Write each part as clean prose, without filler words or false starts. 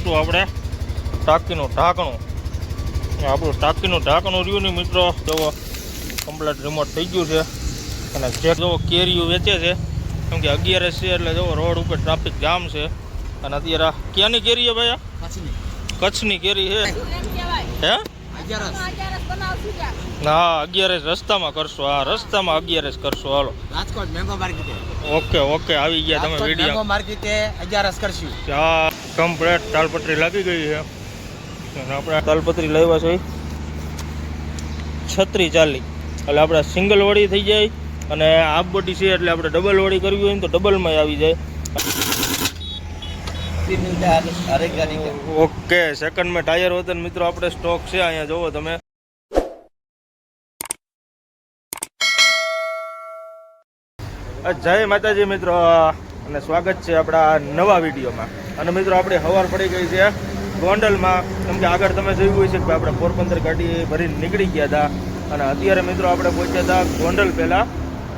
હતું આપણે ટાંકીનું ઢાંકણું. આપણું ટાંકીનું ઢાંકણું રહ્યું ને મિત્રો, જુઓ કમ્પ્લીટ રિમોટ થઈ ગયું છે. અને જે જુઓ કેરીઓ વેચે છે, કેમ કે 11 છે એટલે જુઓ રોડ ઉપર ટ્રાફિક જામ છે. અને અત્યારે ક્યાંની કેરી છે ભાઈ? કચ્છની કેરી છે. હે હા 11 રસ્તામાં કરશો. હા રસ્તામાં 11 કરશો. Hello Rajkot mango market. Okay આવી ગયા તમે વિડીયો. મેંગો માર્કેટે 11 કરશું. હા કમ્પ્લીટ તાલપત્રી લાગી ગઈ છે. અને આપણે તાલપત્રી લાવ્યા છે 3640. એટલે આપણે સિંગલ વડી થઈ જાય. અને હાફ બોડી છે એટલે આપણે ડબલ વડી કરવી હોય ને તો ડબલમાં આવી જાય. ઓકે સેકન્ડમાં ટાયર હોતા મિત્રો આપણે સ્ટોક છે અહીંયા જોવો તમે. જય માતાજી મિત્રો, અને સ્વાગત છે આપણા નવા વિડીયોમાં. અને મિત્રો આપણે સવાર પડી ગઈ છે ગોંડલમાં, કેમ કે આગળ તમે જોયું હોય છે કે આપણે પોરબંદર ગાડી ભરીને નીકળી ગયા હતા. અને અત્યારે મિત્રો આપણે પહોંચ્યા હતા ગોંડલ. પહેલાં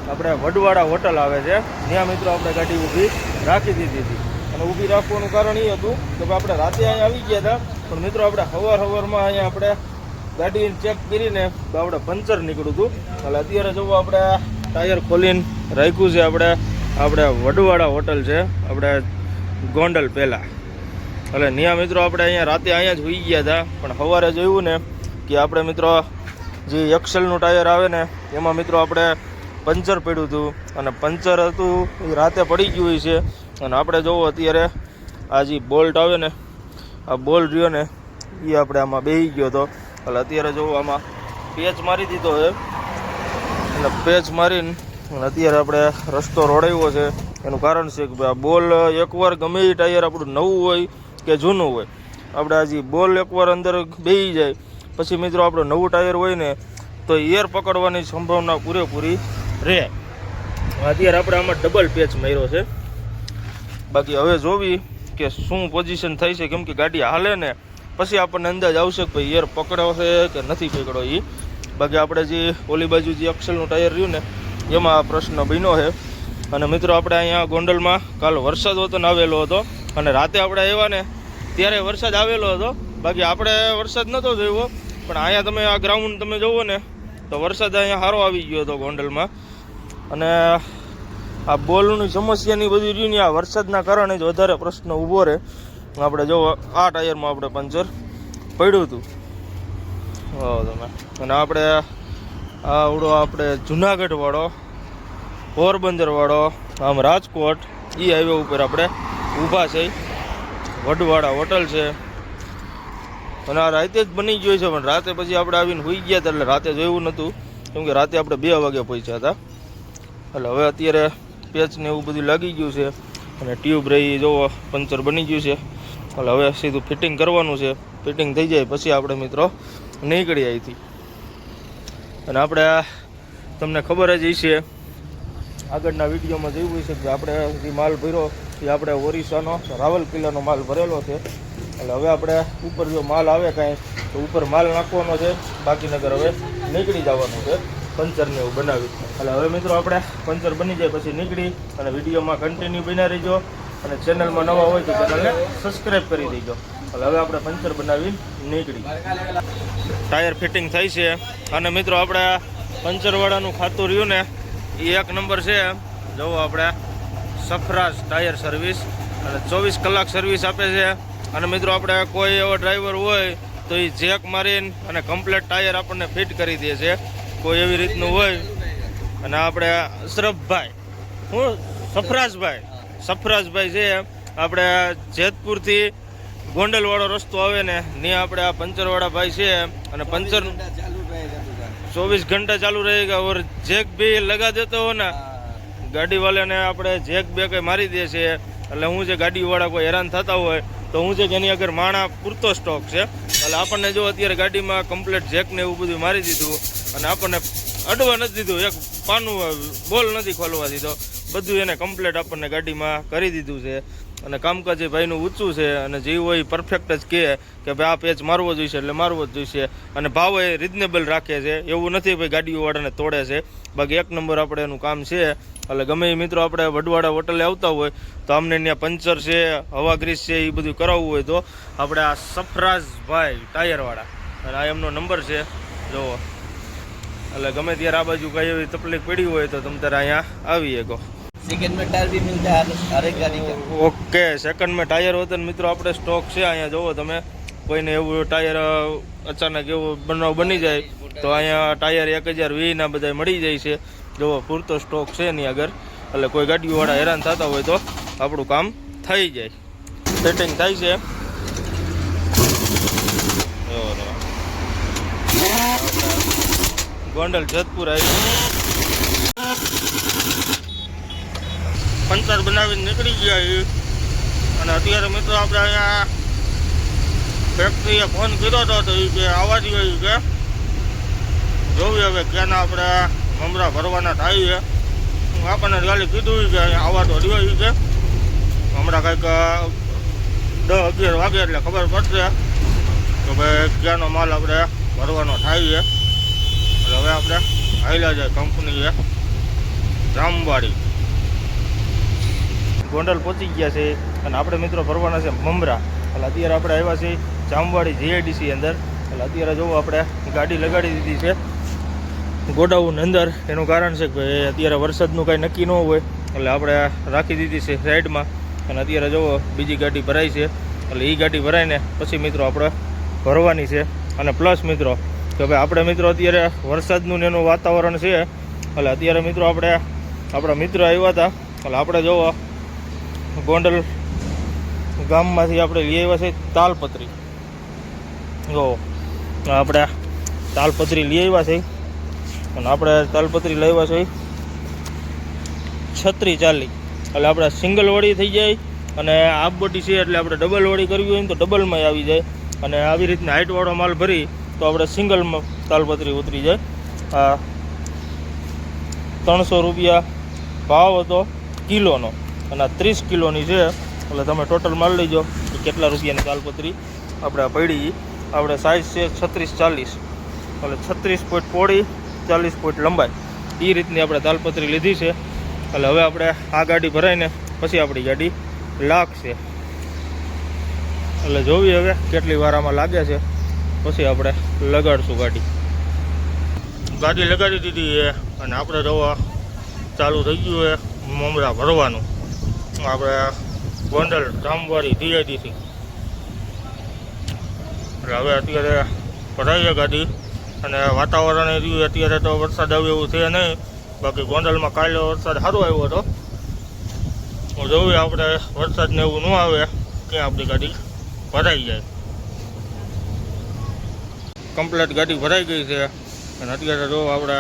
આપણે વડવાડા હોટલ આવે છે, ત્યાં મિત્રો આપણે ગાડી ઊભી રાખી દીધી હતી. અને ઊભી રાખવાનું કારણ એ હતું કે આપણે રાતે અહીંયા આવી ગયા હતા, પણ મિત્રો આપણે સવારમાં અહીંયા આપણે ગાડી ચેક કરીને આપણે પંચર નીકળ્યું હતું. એટલે અત્યારે જોવો આપણે ટાયર ખોલીને રાખ્યું છે. આપણે વડવાડા હોટલ છે આપણે ગોંડલ પહેલાં. એટલે ત્યાં મિત્રો આપણે અહીંયા રાતે અહીંયા જ હોઈ ગયા હતા, પણ સવારે જોયું ને કે આપણે મિત્રો જે એક્સેલનું ટાયર આવે ને એમાં મિત્રો આપણે પંચર પડ્યું હતું. અને પંચર હતું એ રાતે પડી ગયું છે. અને આપણે જોવો અત્યારે આ જે બોલ્ટ આવે ને, આ બોલ્ટ રહ્યો ને એ આપણે આમાં બેસી ગયો હતો. એટલે અત્યારે જોવો આમાં પેચ મારી દીધો છે. અને પેચ મારીને અત્યારે આપણે રસ્તો રોડાવ્યો છે. એનું કારણ છે કે આ બોલ એકવાર ગમે એ ટાયર આપણું નવું હોય કે જૂનું હોય, આપણે આ જે બોલ એકવાર અંદર બેસી જાય પછી મિત્રો આપણું નવું ટાયર હોય ને તો એર પકડવાની સંભાવના પૂરેપૂરી રહે. અત્યારે આપણે આમાં ડબલ પેચ માર્યો છે. બાકી હવે જોવી કે શું પોઝિશન થાય છે, કેમ કે ગાડી હાલે ને પછી આપણને અંદાજ આવશે કે ભાઈ એર પકડ્યો છે કે નથી પકડ્યો એ. બાકી આપણે જે ઓલી બાજુ જે એક્સેલનું ટાયર રહ્યું ને એમાં આ પ્રશ્ન બન્યો છે. અને મિત્રો આપણે અહીંયા ગોંડલમાં કાલ વરસાદ હોતો ને આવેલો હતો, અને રાતે આપણે આવ્યા ને ત્યારે વરસાદ આવેલો હતો. બાકી આપણે વરસાદ નહોતો જોયો, પણ અહીંયા તમે આ ગ્રાઉન્ડ તમે જોવો ને તો વરસાદ અહીંયા સારો આવી ગયો હતો ગોંડલમાં. અને આ બોલની સમસ્યાની બધી રહ્યું ને આ વરસાદના કારણે જ વધારે પ્રશ્ન ઊભો રહે. આપણે જો આ ટાયરમાં આપણે પંચર પડ્યું હતું તમે. અને આપણે આવડો આપણે જુનાગઢવાળો, પોરબંદરવાળો, આમ રાજકોટ એ હાઈવે ઉપર આપણે ઊભા છે. વડવાડા હોટલ છે. અને આ રાતે જ બની ગયો છે, પણ રાતે પછી આપણે આવીને હોઈ ગયા હતા એટલે રાતે જોયું નહોતું, કેમ કે રાતે આપણે 2 વાગે પહોંચ્યા હતા. એટલે હવે અત્યારે પેચ ને એવું બધું લાગી ગયું છે. અને ટ્યુબ રહી જોવો પંચર બની ગયું છે. એટલે હવે સીધું ફિટિંગ કરવાનું છે. ફિટિંગ થઈ જાય પછી આપણે મિત્રો નીકળી અહીંથી. અને આપણે તમને ખબર જ હશે આગળના વિડીયોમાં જોયું હોય છે કે આપણે જે માલ ભર્યો એ આપણે ઓરિસ્સાનો રાવલપિંડીનો માલ ભરેલો છે. એટલે હવે આપણે ઉપર જો માલ આવે કાંઈ તો ઉપર માલ નાખવાનો છે, બાકીનગર હવે નીકળી જવાનું છે પંચરને એવું બનાવી. એટલે હવે મિત્રો આપણે પંચર બની જાય પછી નીકળી અને વિડીયોમાં કન્ટિન્યુ બન્યા રહીજો. અને ચેનલમાં નવા હોય તો ચેનલને સબસ્ક્રાઈબ કરી દેજો. એટલે હવે આપણે પંચર બનાવી નીકળી. ટાયર ફિટિંગ થઈ છે. અને મિત્રો આપણે પંચરવાળાનું ખાતું રહ્યું ને એ 1 નંબર છે. જુઓ આપણે સફરાજ ટાયર સર્વિસ, અને 24 કલાક સર્વિસ આપે છે. અને મિત્રો આપણે કોઈ એવો ડ્રાઈવર હોય તો એ જેક મારીને અને કમ્પ્લેટ ટાયર આપણને ફિટ કરી દે છે, કોઈ એવી રીતનું હોય. અને આપણે અશરફભાઈ, સફરાજભાઈ છે, આપણે જેતપુરથી ગોંડલવાળો રસ્તો આવે ને ત્યાં આપણે આ પંચરવાળા ભાઈ છે. અને પંચર 24 घंटा चालू रहेगा. और जेक भी लगा देते हो ना गाड़ी वाले ने આપણે જેક બે કંઈ મારી દે છે. એટલે હું છે ગાડીવાળા કોઈ હેરાન થતા હોય તો હું છે કે એની આગળ માણા પૂરતો સ્ટોક છે. એટલે આપણને જો અત્યારે ગાડીમાં કમ્પ્લીટ જેકને એવું બધું મારી દીધું અને આપણને અડવા નથી દીધું, એક પાનું બોલ નથી ખોલવા દીધો. બધું એને કમ્પ્લીટ આપણને ગાડીમાં કરી દીધું છે. અને કામકાજ એ ભાઈનું ઊંચું છે અને જે હોય પરફેક્ટ જ કે ભાઈ આ પેચ મારવો જોઈશે એટલે મારવો જ જોઈશે. અને ભાવ એ રિઝનેબલ રાખે છે, એવું નથી ભાઈ ગાડીઓવાળાને તોડે છે. બાકી એક નંબર આપણે એનું કામ છે. એટલે ગમે એ મિત્રો આપણે વડવાડા હોટલે આવતા હોય તો અમને ત્યાં પંચર છે, હવા ગ્રીસ છે, એ બધું કરાવવું હોય તો આપણે આ સફરાજભાઈ ટાયરવાળા અને આ એમનો નંબર છે જુઓ. એટલે ગમે ત્યારે આ બાજુ કઈ એવી તકલીફ પડી હોય તો તમે તારે અહીંયા આવી શકો. सेकंड में टायर भी मिलता है हर एक गाड़ी का. ઓકે, સેકન્ડ में ટાયર હોતા ને મિત્રો આપણે સ્ટોક છે અહીંયા જોવો તમે. કોઈને એવું ટાયર અચાનક એવું બનાવ બની જાય તો અહીંયા ટાયર 1020 ના બધા મળી જાય છે. જોવો પૂરતો સ્ટોક છે એની આગળ. એટલે કોઈ ગાડીઓવાળા હેરાન થતા હોય તો આપણું કામ થઈ જાય, સેટિંગ થાય છે. ગોંડલ જેતપુર આવી પંચર બનાવીને નીકળી ગયા છે. અને અત્યારે મિત્રો આપણે અહીંયા ફેક્ટરીએ ફોન કર્યો હતો તો એ કે આવવા જોઈએ કે જોવી હવે ક્યાંના આપણે મમરા ભરવાના થાય છે. આપણને ખાલી કીધું કે અહીંયા આવવા તો રહ્યો કે હમણાં કંઈક 10-11 વાગે એટલે ખબર પડશે તો ભાઈ ક્યાંનો માલ આપણે ભરવાનો થાય છે. એટલે હવે આપણે હાલ્યા જાય કંપની છે જામવાડી. ગોંડલ પહોંચી ગયા છે અને આપણે મિત્રો ભરવાના છે મમરા. એટલે અત્યારે આપણે આવ્યા છીએ જામવાડી જીઆઈડીસી અંદર. એટલે અત્યારે જોવો આપણે ગાડી લગાડી દીધી છે ગોડાઉન અંદર. એનું કારણ છે કે અત્યારે વરસાદનું કાંઈ નક્કી ન હોય એટલે આપણે રાખી દીધી છે સાઈડમાં. અને અત્યારે જોવો બીજી ગાડી ભરાઈ છે. એટલે એ ગાડી ભરાઈને પછી મિત્રો આપણે ભરવાની છે. અને પ્લસ મિત્રો કે ભાઈ આપણે મિત્રો અત્યારે વરસાદનું એનું વાતાવરણ છે. એટલે અત્યારે મિત્રો આપણે આપણા મિત્ર આવ્યા હતા. એટલે આપણે જોવો ગોંડલ ગામમાંથી આપણે લઈ આવ્યા છે તાલપત્રી. જો આપણે તાલપત્રી લઈ આવ્યા છે અને આપણે તાલપત્રી લાવ્યા છે 3640. એટલે આપણે સિંગલ વળી થઈ જાય અને હાફ બોડી છે એટલે આપણે ડબલ વળી કરવી હોય ને તો ડબલમાં આવી જાય. અને આવી રીતના હાઇટવાળો માલ ભરી તો આપણે સિંગલમાં તાલપત્રી ઉતરી જાય. આ 300 રૂપિયા ભાવ હતો કિલોનો અને 30 કિલોની છે. એટલે તમે ટોટલ માલ લઈજો કે કેટલા રૂપિયાની તાલપત્રી આપણે પડી. આપણે સાઇઝ છે 3640. એટલે 36 ફૂટ પહોળી 40 ફૂટ લંબાઈ એ રીતની આપણે તાલપત્રી લીધી છે. એટલે હવે આપણે આ ગાડી ભરાઈને પછી આપણી ગાડી લાગશે. એટલે જોવી હવે કેટલી વાર આમાં લાગે છે પછી આપણે લગાડશું ગાડી. ગાડી લગાડી દીધી છે અને આપણે જોવા ચાલુ થઈ ગયું છે મમરા ભરવાનું. આપણે ગોંડલ જામવાડી જીઆઈડીસી. એટલે હવે અત્યારે ભરાઈએ ગાડી. અને વાતાવરણ એ રહ્યું અત્યારે તો વરસાદ આવે એવું છે નહીં. બાકી ગોંડલમાં કાલે વરસાદ સારો આવ્યો હતો. જોઈએ આપણે વરસાદને એવું ન આવે ત્યાં આપણી ગાડી ભરાઈ જાય. કમ્પ્લીટ ગાડી ભરાઈ ગઈ છે અને અત્યારે જો આપણે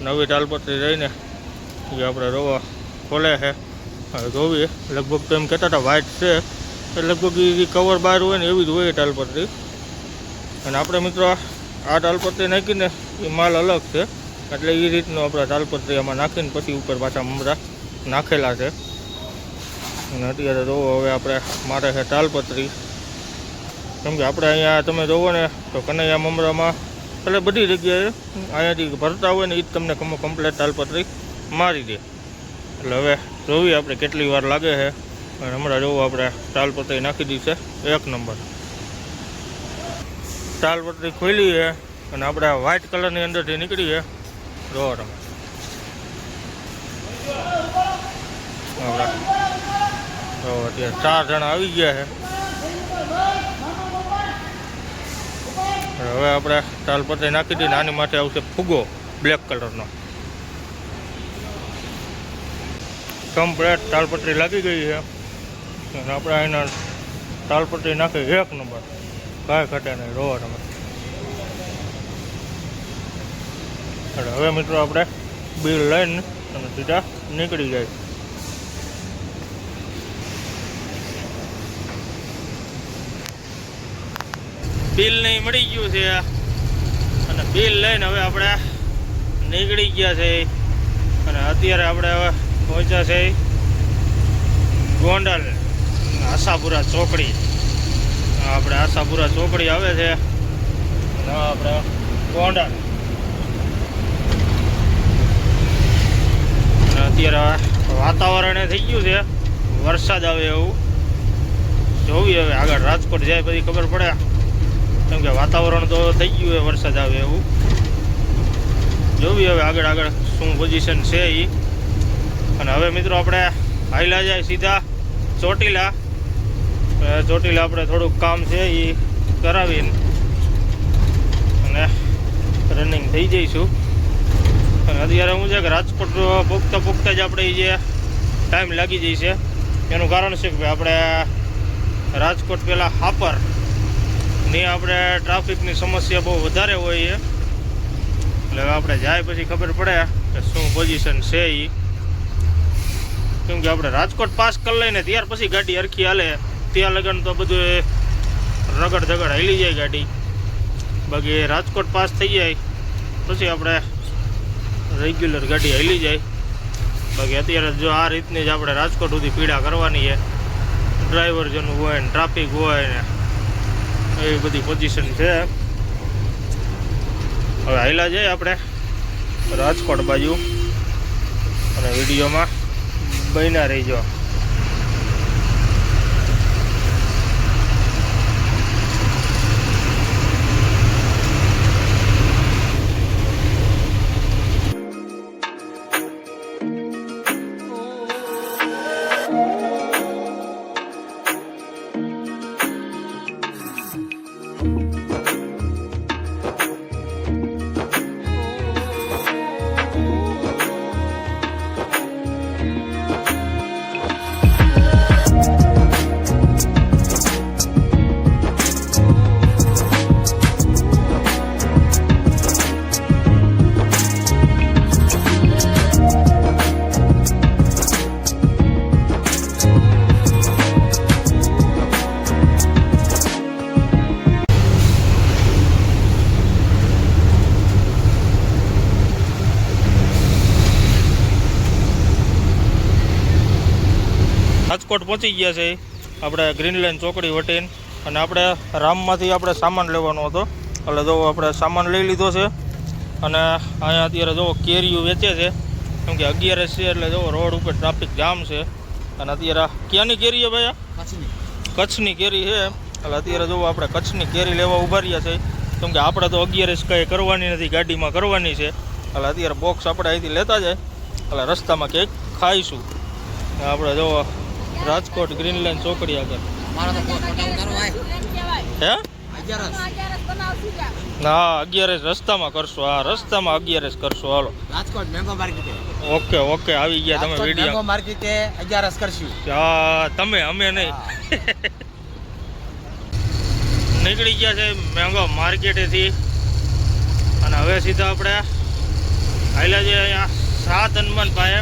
નવી તાલપત્રી રહીને એ આપણે રોવા ખોલે છે. હવે જોવી લગભગ તો એમ કહેતા હતા વ્હાઇટ છે એ લગભગ એ કવર બહાર હોય ને એવી જ હોય તાલપત્રી. અને આપણે મિત્રો આ તાલપત્રી નાખીને એ માલ અલગ છે. એટલે એ રીતનું આપણે તાલપત્રી આમાં નાખીને પછી ઉપર પાછા મમરા નાખેલા છે. અને અત્યારે જોવો હવે આપણે મારે છે તાલપત્રી. કેમ કે આપણે અહીંયા તમે જોવો ને તો કનૈયા મમરામાં એટલે બધી જગ્યાએ અહીંયાથી ભરતા હોય ને એ જ તમને કમ્પ્લેટ તાલપત્રી મારી દે. એટલે હવે જોઈએ આપણે કેટલી વાર લાગે છે. અને હમણાં જોવું આપણે તાલપત્રી નાખી દીધી છે 1 નંબર. તાલપત્રી ખોલી છે અને આપણે વ્હાઇટ કલરની અંદરથી નીકળી છે. જોવો તમે અત્યારે 4 જણા આવી ગયા છે. હવે આપણે તાલપત્રી નાખી દઈએ. આની માટે આવશે ફુગ્ગો બ્લેક કલરનો. કમ્પ્લેટ તાલપત્રી લાગી ગઈ છે અને આપણે એના તાલપત્રી નાખી 1 નંબર. કાંઈ ઘટે નહીં. રોવા તમે. એટલે હવે મિત્રો આપણે બિલ લઈને અને સીધા નીકળી જાય. બિલ નહીં મળી ગયું છે અને બિલ લઈને હવે આપણે નીકળી ગયા છે. અને અત્યારે આપણે હવે પહોંચ્યા છે ગોંડલ આશાપુરા ચોકડી. આપણે આશાપુરા ચોકડી આવે છે આપણે ગોંડલ. અત્યારે વાતાવરણ થઈ ગયું છે વરસાદ આવે એવું. જોવી હવે આગળ રાજકોટ જાય પછી ખબર પડે, કેમ કે વાતાવરણ તો થઈ ગયું છે વરસાદ આવે એવું. જોવી હવે આગળ આગળ શું પોઝિશન છે એ. અને હવે મિત્રો આપણે હાઈલા જાય સીધા ચોટીલા. ચોટીલા આપણે થોડુંક કામ છે એ કરાવીને અને રનિંગ થઈ જઈશું. અને અત્યારે શું છે કે રાજકોટ પૂગતા જ આપણે જે ટાઈમ લાગી જાય છે એનું કારણ છે કે ભાઈ આપણે રાજકોટ પહેલાં હાપર ની આપણે ટ્રાફિકની સમસ્યા બહુ વધારે હોય છે. એટલે આપણે જાય પછી ખબર પડે કે શું પોઝિશન છે એ. કેમ કે આપણે રાજકોટ પાસ કરી લઈને ત્યાર પછી ગાડી હરખી હાલે, ત્યાં લગન તો બધું રગડ ધગડ હાલી જાય ગાડી. બાકી રાજકોટ પાસ થઈ જાય પછી આપણે રેગ્યુલર ગાડી હાલી જાય. બાકી અત્યારે જો આ રીતની જ આપણે રાજકોટ સુધી પીડા કરવાની છે. ડ્રાઈવર જેનું હોય ને ટ્રાફિક હોય ને એવી બધી પોઝિશન છે. હવે હાલ્યા જાય આપણે રાજકોટ બાજુ અને વિડીયોમાં બન્યા રહીજો. રાજકોટ પહોંચી ગયા છે આપણે ગ્રીન લાઈન ચોકડી વટીને. અને આપણે રામમાંથી આપણે સામાન લેવાનો હતો એટલે જો આપણે સામાન લઈ લીધો છે. અને અહીંયા અત્યારે જો કેરીઓ વેચે છે કેમ કે 11 છે એટલે જો રોડ ઉપર ટ્રાફિક જામ છે. અને અત્યારે ક્યાંની કેરી છે ભાઈ? કચ્છની કેરી છે. એટલે અત્યારે જો આપણે કચ્છની કેરી લેવા ઊભા રહ્યા છે કેમ કે આપણે તો 11 કંઈ કરવાની નથી, ગાડીમાં કરવાની છે. એટલે અત્યારે બોક્સ આપણે અહીંથી લેતા જાય એટલે રસ્તામાં ક્યાંક ખાઈશું. આપણે જો રાજકોટ ગ્રીન લાઈન ચોકડી આગળ હે ના 11 રસ્તામાં કરશો. હા રસ્તામાં 11 કરશો. Hello Rajkot mango market. Okay okay આવી ગયા તમે વિડીયો મેંગો માર્કેટે 11 કરશું. હા તમે અમે નહીં. નીકળી ગયા છે મેંગો માર્કેટેથી. અને હવે સીધા આપણે હાલ્યા છે અહીંયા 7 હનુમાન પાસે.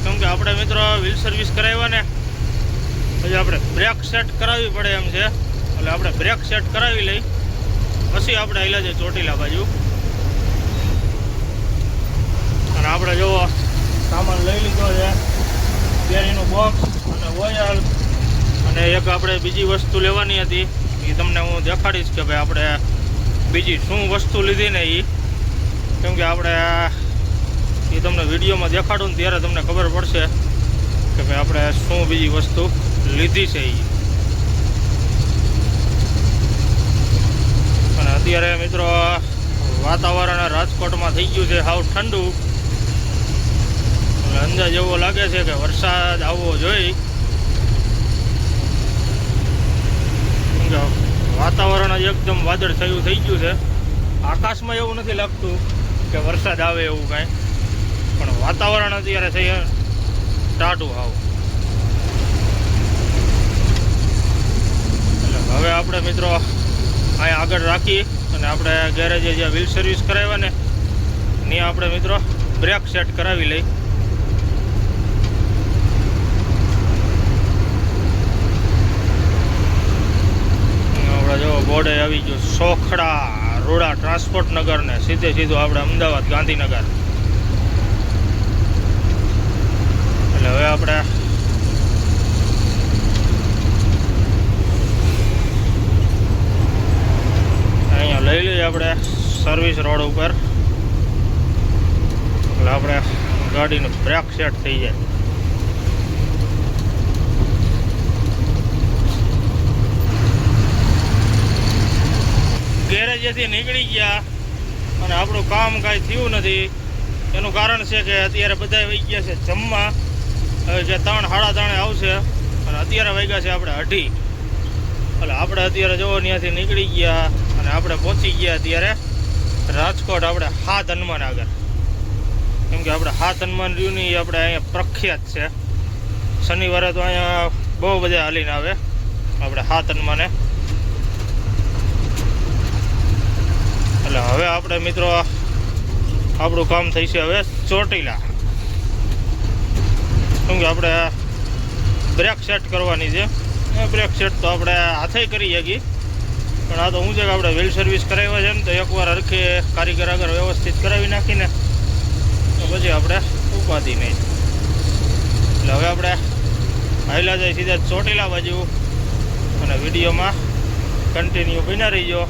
કેમ કે આપણે મિત્રો વ્હીલ સર્વિસ કરાવ્યા ને પછી આપણે બ્રેક સેટ કરાવવી પડે એમ છે. એટલે આપણે બ્રેક સેટ કરાવી લઈ પછી આપણે હાલ્યા છે ચોટીલા બાજુ. અને આપણે જો સામાન લઈ લીધો છે, કેરીનું બોક્સ અને ઓઇલ. અને એક આપણે બીજી વસ્તુ લેવાની હતી એ તમને હું દેખાડીશ કે ભાઈ આપણે બીજી શું વસ્તુ લીધી ને એ. કેમ કે આપણે એ તમને વિડીયોમાં દેખાડું ને ત્યારે તમને ખબર પડશે કે ભાઈ આપણે શું બીજી વસ્તુ લીધી છે એ. અને અત્યારે મિત્રો વાતાવરણ રાજકોટમાં થઈ ગયું છે સાવ ઠંડુ. અંદાજ એવો લાગે છે કે વરસાદ આવવો જોઈએ. વાતાવરણ જ એકદમ વાદળ થયું થઈ ગયું છે. આકાશમાં એવું નથી લાગતું કે વરસાદ આવે એવું કાંઈ, પણ વાતાવરણ અત્યારે થઈ ટાઢું આવું. એટલે હવે આપણે મિત્રો અહીંયા આગળ રાખી અને આપણે ગેરેજે જ્યાં વ્હીલ સર્વિસ કરાવ્યા ને ત્યાં આપણે મિત્રો બ્રેક સેટ કરાવી લઈ. આપણે જો બોર્ડે આવી ગયું સોખડા રોડા ટ્રાન્સપોર્ટ નગર ને સીધે સીધું આપણે અમદાવાદ ગાંધીનગર. એટલે હવે આપણે અહીંયા લઈ લઈએ આપણે સર્વિસ રોડ ઉપર, એટલે આપણે ગાડીનું બ્રેક સેટ થઈ જાય. ગેરેજેથી નીકળી ગયા અને આપણું કામ કાંઈ થયું નથી. એનું કારણ છે કે અત્યારે બધા વહી ગયા છે જમવા. હવે જે 3 સાડા 3 આવશે અને અત્યારે વાગ્યા છે આપણે 2:30. એટલે આપણે અત્યારે જો ત્યાંથી નીકળી ગયા અને આપણે પહોંચી ગયા અત્યારે રાજકોટ, આપણે 7 હનુમાન આગળ. કેમ કે આપણે 7 હનુમાન રહ્યું ને એ આપણે અહીંયા પ્રખ્યાત છે. શનિવારે તો અહીંયા બહુ બધા હાલીને આવે આપણે 7 હનુમાને. એટલે હવે આપણે મિત્રો આપણું કામ થશે હવે ચોટીલા. કેમ કે આપણે બ્રેક સેટ કરવાની છે. બ્રેક સેટ તો આપણે હાથે કરી શકીએ, પણ આ તો હું છે કે આપણે વ્હીલ સર્વિસ કરાવ્યા છે ને, તો એકવાર હરખે કારીગર આગળ વ્યવસ્થિત કરાવી નાખીને તો પછી આપણે ઉપાધિ નહીં. એટલે હવે આપણે હાઈલા જાય સીધા ચોટીલા બાજુ અને વિડીયોમાં કન્ટિન્યુ બન્યા રહીજો.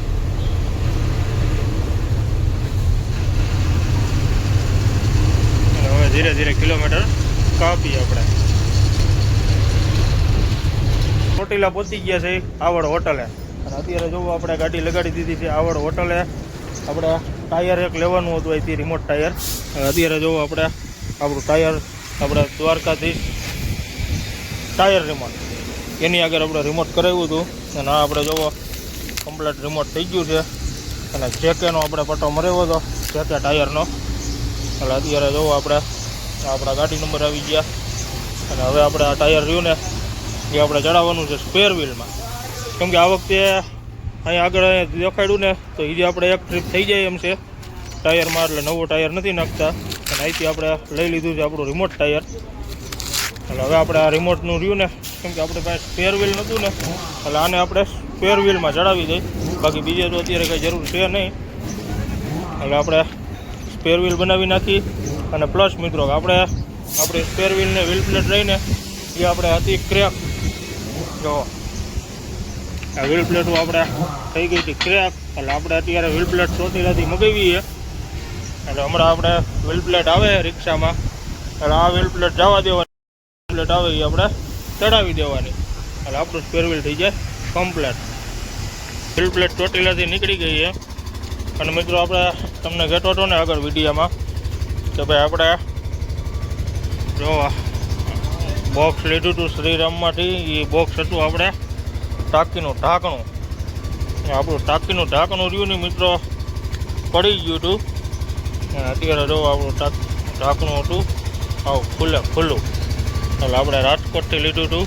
હવે ધીરે ધીરે કિલોમીટર કાપીએ આપણે. ચોટીલા પહોંચી ગયા છે આવડ હોટલે અને અત્યારે જો આપણે ગાડી લગાડી દીધી છે આવડ હોટલે. આપણે ટાયર એક લેવાનું હતું અહીંથી, રિમોટ ટાયર. અત્યારે જો આપણે આપણું ટાયર આપણે દ્વારકાધીશ ટાયર રિમોટ એની આગળ આપણે રિમોટ કરાવ્યું હતું અને આ આપણે જોવો કમ્પ્લીટ રિમોટ થઈ ગયું છે. અને જેકેનો આપણે પટ્ટો મરાવ્યો હતો, જેકે ટાયરનો. એટલે અત્યારે જોવો આપણે આપણા ગાડી નંબર આવી ગયા અને હવે આપણે આ ટાયર રહ્યું ને એ આપણે ચડાવવાનું છે સ્પેર વ્હીલમાં. કેમ કે આ વખતે અહીંયા આગળ દેખાડ્યું ને તો એ આપણે એક ટ્રીપ થઈ જાય એમ છે ટાયરમાં. એટલે નવો ટાયર નથી નાખતા અને અહીંથી આપણે લઈ લીધું છે આપણું રિમોટ ટાયર. એટલે હવે આપણે આ રિમોટનું રહ્યું ને, કેમ કે આપણે પાસે સ્પેર વ્હીલ નહોતું ને, એટલે આને આપણે સ્પેર વ્હીલમાં ચડાવી દઈએ. બાકી બીજે તો અત્યારે કંઈ જરૂર છે નહીં. એટલે આપણે સ્પેર વ્હીલ બનાવી નાખી. અને પ્લસ મિત્રો આપણે આપણી સ્પેર વ્હીલને વ્હીલ પ્લેટ રહીને એ આપણે હતી ક્રેક. જો આ વ્હીલ પ્લેટો આપણે થઈ ગઈ હતી ક્રેક. એટલે આપણે અત્યારે વ્હીલ પ્લેટ ચોટીલાથી મગાવી છે. એટલે હમણાં આપણે વ્હીલ પ્લેટ આવે રિક્ષામાં, એટલે આ વ્હીલ પ્લેટ જવા દેવાની, પ્લેટ આવે એ આપણે ચડાવી દેવાની. એટલે આપણું સ્પેર વ્હીલ થઈ જાય કમ્પ્લેટ. વ્હીલ પ્લેટ ચોટીલાથી નીકળી ગઈ છે. અને મિત્રો આપણે તમને કહેતો હતો ને આગળ વિડીયોમાં કે ભાઈ આપણે જો બોક્સ લીધું હતું શ્રીરામમાંથી. એ બોક્સ હતું આપણે ટાંકીનું ઢાંકણું. આપણું ટાંકીનું ઢાંકણું રહ્યું ને મિત્રો પડી ગયું હતું. અત્યારે જો આપણું ઢાંકણું હતું આવું ખુલ્લું. એટલે આપણે રાજકોટથી લીધું હતું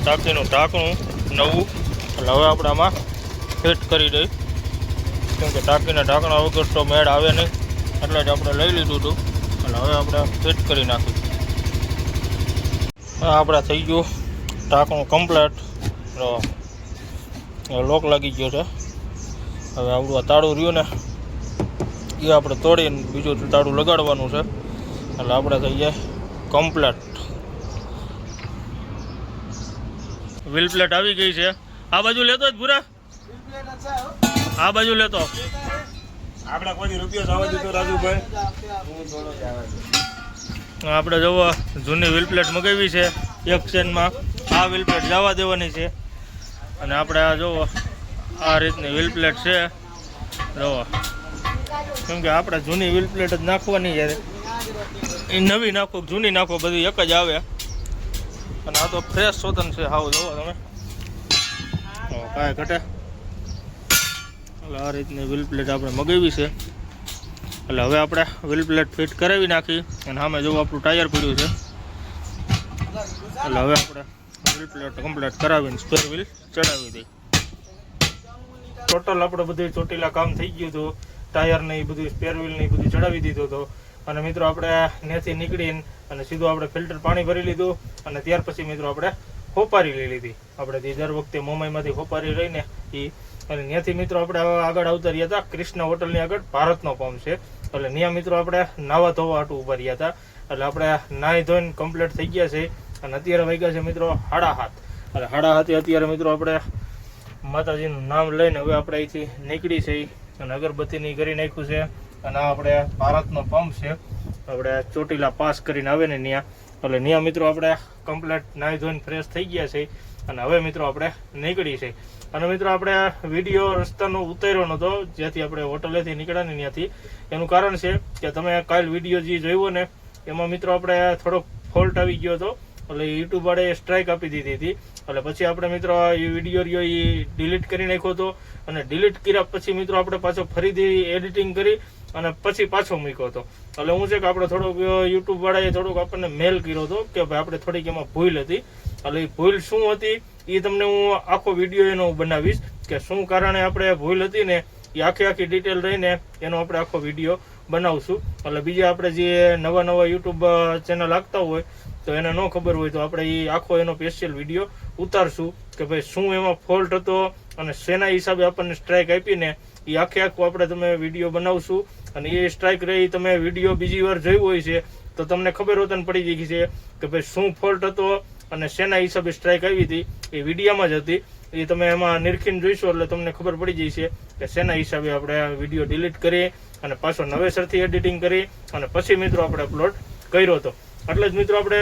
ટાંકીનું ઢાંકણું નવું. એટલે હવે આપણે આમાં ફિટ કરી દઈ. કેમ કે ટાંકીના ઢાંકણા વગર તો મેળ આવે નહીં, એટલે જ આપણે લઈ લીધું હતું. એટલે હવે આપણે ફિટ કરી નાખ્યું. આપણે થઈ ગયું ઢાંકણું કમ્પ્લેટ. લોક લાગી ગયો છે. હવે આપણું આ તાળું રહ્યું ને એ આપણે તોડીને બીજું તાળું લગાડવાનું છે. એટલે આપણે થઈ જાય કમ્પ્લેટ. વ્હીલ પ્લેટ આવી ગઈ છે. આ બાજુ લેતો જ પૂરા, આ બાજુ લેતો. આપણે કોઈ રૂપિયો જવા દીધો રાજુભાઈ. આપણે જોવો જૂની વ્હીલ પ્લેટ મગાવી છે એક્સચેન્જમાં. આ વ્હીલ પ્લેટ જવા દેવાની છે. અને આપણે આ જોવો આ રીતની વ્હીલ પ્લેટ છે જોવો. કેમ કે આપણે જૂની વ્હીલ પ્લેટ જ નાખવાની છે. એ નવી નાખો જૂની નાખો બધી એક જ આવે. અને આ તો ફ્રેશ સોતન છે હાવ. જોવો તમે કાંઈ ઘટે. એટલે આ રીતની વ્હીલ પ્લેટ આપણે મગાવી છે. એટલે હવે આપણે વ્હીલ પ્લેટ ફિટ કરાવી નાખી અને સામે જો આપણું ટાયર પડ્યું છે. એટલે હવે આપણે વ્હીલ પ્લેટ કમ્પ્લીટ કરાવીને સ્પેર વ્હીલ ચડાવી દઈ. ટોટલ આપણે બધું ચોટીલા કામ થઈ ગયું હતું. ટાયરને એ બધું સ્પેર વ્હીલને એ બધું ચડાવી દીધું હતું. અને મિત્રો આપણે ત્યાંથી નીકળીને અને સીધું આપણે ફિલ્ટર પાણી ભરી લીધું. અને ત્યાર પછી મિત્રો આપણે હોપારી લઈ લીધી. આપણે દર વખતે મુંબઈમાંથી હોપારી રહીને એ. અને ત્યાંથી મિત્રો આપણે આગળ આવતા રહ્યા હતા કૃષ્ણ હોટલની આગળ ભારતનો પંપ છે. એટલે ત્યાં મિત્રો આપણે નાવા ધોવા હાટું ઊભા રહ્યા હતા. એટલે આપણે નાહી ધોઈને કમ્પ્લીટ થઈ ગયા છે અને અત્યારે વાગ્યા છે મિત્રો 7:30 એટલે 7:30 અત્યારે મિત્રો આપણે માતાજીનું નામ લઈને હવે આપણે અહીંથી નીકળી છે અને અગરબત્તીની કરી નાખ્યું છે અને આ આપણે ભારતનો પંપ છે આપણે ચોટીલા પાસ કરીને આવે ને ત્યાં એટલે ત્યાં મિત્રો આપણે કમ્પ્લીટ નાહી ધોઈને ફ્રેશ થઈ ગયા છે અને હવે મિત્રો આપણે નીકળી છે અને મિત્રો આપણે વિડીયો રસ્તાનો ઉતાર્યો નહોતો જ્યાંથી આપણે હોટલેથી નીકળ્યા ને ત્યાંથી એનું કારણ છે કે તમે કાલ વિડીયો જે જોયો ને એમાં મિત્રો આપણે થોડોક ફોલ્ટ આવી ગયો હતો એટલે યુટ્યુબ વાળે સ્ટ્રાઇક આપી દીધી હતી એટલે પછી આપણે મિત્રો એ વિડીયો રહ્યો એ ડિલીટ કરી નાખ્યો હતો અને ડિલીટ કર્યા પછી મિત્રો આપણે પાછો ફરીથી એડિટિંગ કરી અને પછી પાછો મૂક્યો હતો એટલે હું છે કે આપણે થોડોક યુટ્યુબ વાળાએ થોડોક આપણને મેલ કર્યો હતો કે ભાઈ આપણે થોડીક એમાં ભૂલ હતી એટલે એ ભૂલ શું હતી એ તમને હું આખો વિડીયો એનો બનાવીશ કે શું કારણે આપણે ભૂલ હતી ને એ આખી ડિટેલ રહીને એનો આપણે આખો વિડીયો બનાવશું એટલે બીજા આપણે જે નવા યુટ્યુબ ચેનલ લાગતા હોય તો એને ન ખબર હોય તો આપણે એ આખો એનો સ્પેશિયલ વિડીયો ઉતારશું કે ભાઈ શું એમાં ફોલ્ટ હતો અને શેના હિસાબે આપણને સ્ટ્રાઇક આપીને એ આખું આપણે તમે વિડીયો બનાવશું અને એ સ્ટ્રાઇક રહી તમે વિડીયો બીજી વાર જોયું હોય છે તો તમને ખબર હોતને પડી ગઈ છે કે ભાઈ શું ફોલ્ટ હતો અને શેના હિસાબે સ્ટ્રાઇક આવી હતી એ વિડીયોમાં જ હતી એ તમે એમાં નિરખીને જોઈશો એટલે તમને ખબર પડી જશે કે શેના હિસાબે આપણે વિડીયો ડિલીટ કરી અને પાછો નવેસરથી એડિટિંગ કરી અને પછી મિત્રો આપણે અપલોડ કર્યો હતો એટલે જ મિત્રો આપણે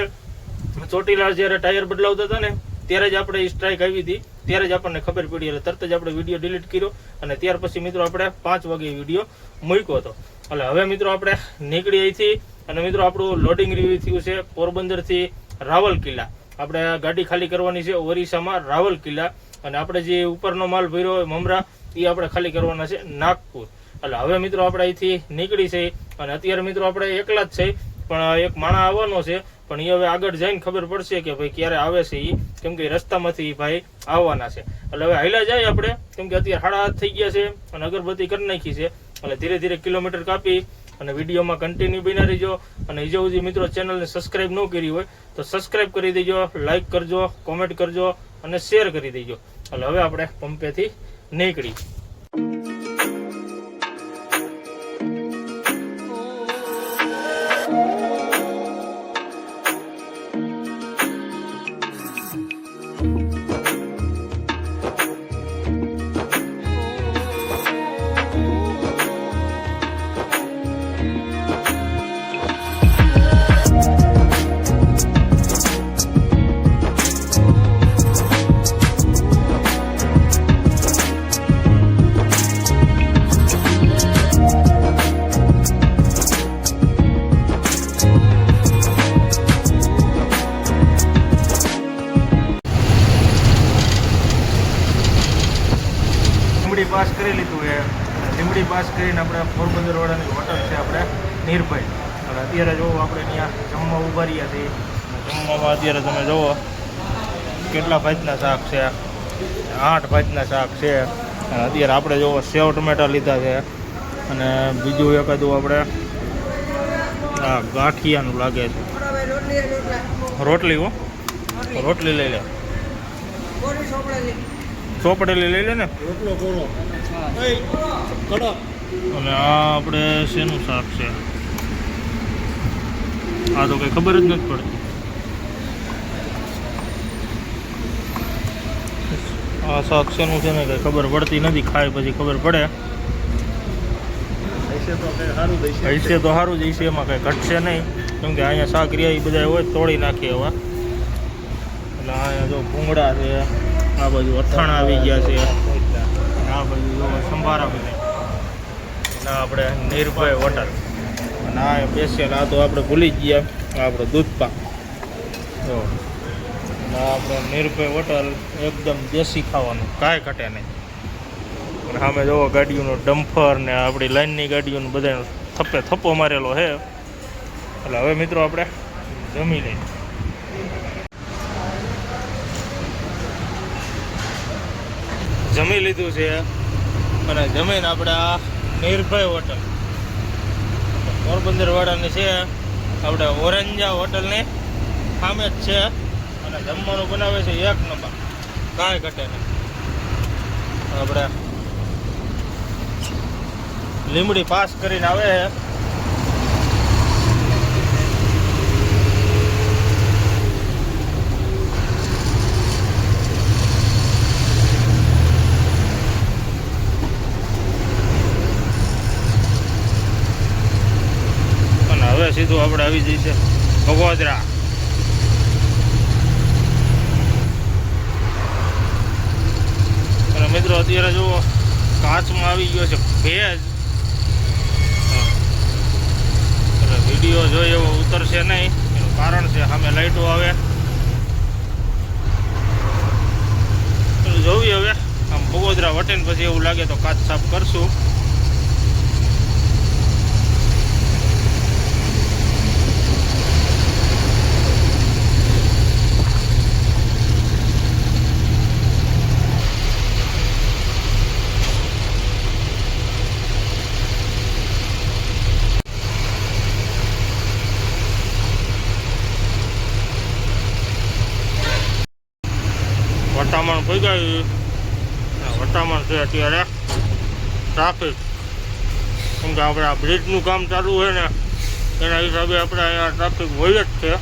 ચોટીલા જ્યારે ટાયર બદલાવતા હતા ને ત્યારે જ આપણે સ્ટ્રાઇક આવી હતી ત્યારે જ આપણને ખબર પડી એટલે તરત જ આપણે વિડીયો ડિલીટ કર્યો અને ત્યાર પછી મિત્રો આપણે 5 વાગે વિડીયો મૂક્યો હતો એટલે હવે મિત્રો આપણે નીકળી અહીંથી અને મિત્રો આપણું લોડિંગ રિવ્યુ થયું છે પોરબંદરથી રાવલકિલ્લા આપણે ગાડી ખાલી કરવાની છે ઓરિસ્સામાં રાવલકિલ્લા અને આપણે જે ઉપરનો માલ ભર્યો હોય મમરા એ આપણે ખાલી કરવાના છે નાગપુર એટલે હવે મિત્રો આપણે અહીંથી નીકળી છે અને અત્યારે મિત્રો આપણે એકલા જ છે પણ એક માણસ આવવાનો છે પણ એ હવે આગળ જઈને ખબર પડશે કે ભાઈ ક્યારે આવે છે એ કેમ કે રસ્તામાંથી ભાઈ આવવાના છે એટલે હવે હાલ્યા જાય આપણે કેમ કે અત્યારે 7:30 થઈ ગયા છે અને અગરબત્તી કરી નાખી છે એટલે ધીરે ધીરે કિલોમીટર કાપી અને વિડીયોમાં કન્ટિન્યુ બની રહેજો અને હજુ સુધી મિત્રો ચેનલને સબસ્ક્રાઇબ ન કરી હોય તો સબસ્ક્રાઇબ કરી દેજો, લાઇક કરજો, કોમેન્ટ કરજો અને શેર કરી દેજો. એટલે હવે આપણે પંપેથી નીકળી. પાસ કરી લીધું એ લીમડી પાસ કરીને આપણે પોરબંદર વાળાની હોટલ છે આપણે નિર્ભય. અને અત્યારે જોવો આપણે ત્યાં જમવા ઉભા રહ્યા છીએ. જમવામાં અત્યારે તમે જુઓ કેટલા ભાતના શાક છે, 8 ભાતના શાક છે. અને અત્યારે આપણે જુઓ સેવ ટમેટા લીધા છે અને બીજું એકાદું આપણે આ ગાંઠિયાનું લાગે છે. રોટલી રોટલી લઈ લે, ચોપડેલી લઈ લે ને. અને આ આપણે શેનું શાક છે આ તો કઈ ખબર જ નથી પડતી. આ શાક શેનું છે ને કઈ ખબર પડતી નથી, ખાય પછી ખબર પડે. હશે તો સારું જ હશે, એમાં કઈ ઘટશે નહીં કેમ કે અહીંયા શાક રહ્યા એ બધા હોય તોડી નાખીએ એવા. એટલે અહીંયા જો ભૂંગળા છે, આ બાજુ અથાણા આવી ગયા છે, આ બાજુ જો સંભારા બધા. અને આપણે નિર્ભય હોટલ અને આ સ્પેશિયલ આ તો આપણે ભૂલી જ ગયા, આપણે દૂધપાક જો. અને આપણે નિર્ભય હોટલ એકદમ દેશી ખાવાનું, કાંઈ ઘટે નહીં. અને સામે જોવો ગાડીઓનો ડમ્ફર ને આપણી લાઇનની ગાડીઓનો બધાનો થપ્પો મારેલો છે. એટલે હવે મિત્રો આપણે જમી લઈએ. જમી લીધું છે અને જમીને આપણે આ નિર્ભય હોટલ પોરબંદર વાળાની છે, આપણે ઓરંજા હોટલની સામે જ છે. અને જમવાનું બનાવે છે એક નંબર, કાંઈ ઘટે નહીં. આપણે લીમડી પાસ કરીને આવે છે સીધું આપણે આવી જઈએ બગોદરા. અને મિત્રો અત્યારે જુઓ કાચમાં આવી ગયો છે ભેજ. એટલે વિડીયો જોઈએ એવો ઉતરશે નહીં, એનું કારણ છે સામે લાઈટો આવે. જોઈએ હવે આમ બગોદરા વટે ને પછી એવું લાગે તો કાચ સાફ કરશું. વટામણ ભગાવી, વટામણ છે અત્યારે ટ્રાફિક, કેમ કે આપણે આ બ્રિજનું કામ ચાલુ છે ને એના હિસાબે આપણે અહીંયા ટ્રાફિક હોય જ છે.